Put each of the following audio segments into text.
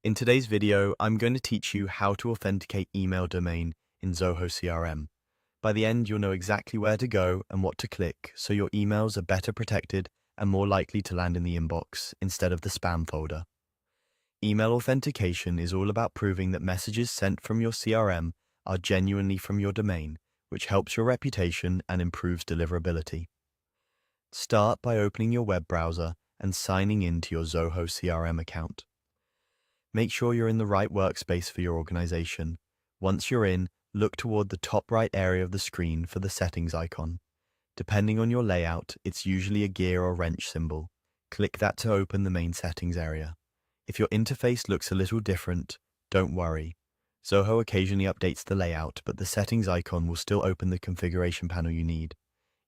In today's video, I'm going to teach you how to authenticate email domain in Zoho CRM. By the end, you'll know exactly where to go and what to click, so your emails are better protected and more likely to land in the inbox instead of the spam folder. Email authentication is all about proving that messages sent from your CRM are genuinely from your domain, which helps your reputation and improves deliverability. Start by opening your web browser and signing in to your Zoho CRM account. Make sure you're in the right workspace for your organization. Once you're in, look toward the top right area of the screen for the settings icon. Depending on your layout, it's usually a gear or wrench symbol. Click that to open the main settings area. If your interface looks a little different, don't worry. Zoho occasionally updates the layout, but the settings icon will still open the configuration panel you need.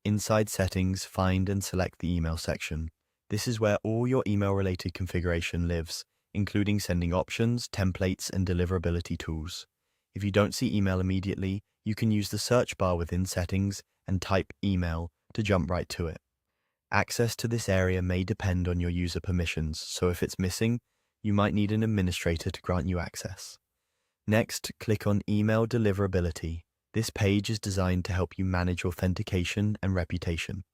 Inside Settings, find and select the Email section. This is where all your email-related configuration lives, including sending options, templates, and deliverability tools. If you don't see email immediately, you can use the search bar within Settings and type Email to jump right to it. Access to this area may depend on your user permissions, so if it's missing, you might need an administrator to grant you access. Next, click on Email Deliverability. This page is designed to help you manage authentication and reputation.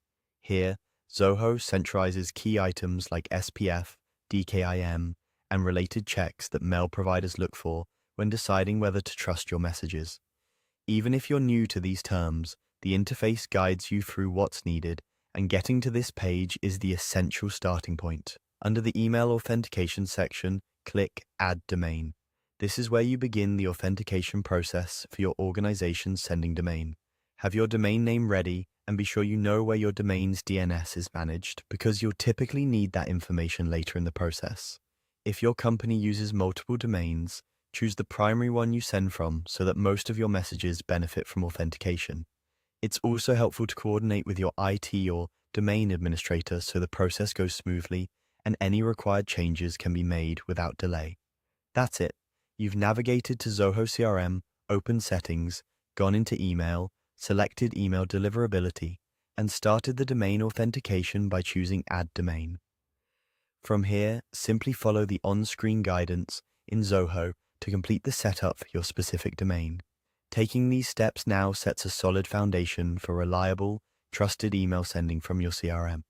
Here, Zoho centralizes key items like SPF, DKIM, and related checks that mail providers look for when deciding whether to trust your messages. Even if you're new to these terms, the interface guides you through what's needed, and getting to this page is the essential starting point. Under the Email Authentication section, click Add Domain. This is where you begin the authentication process for your organization's sending domain. Have your domain name ready and be sure you know where your domain's DNS is managed, because you'll typically need that information later in the process. If your company uses multiple domains, choose the primary one you send from so that most of your messages benefit from authentication. It's also helpful to coordinate with your IT or domain administrator so the process goes smoothly and any required changes can be made without delay. That's it. You've navigated to Zoho CRM, opened Settings, gone into Email, selected Email Deliverability, and started the domain authentication by choosing Add Domain. From here, simply follow the on-screen guidance in Zoho to complete the setup for your specific domain. Taking these steps now sets a solid foundation for reliable, trusted email sending from your CRM.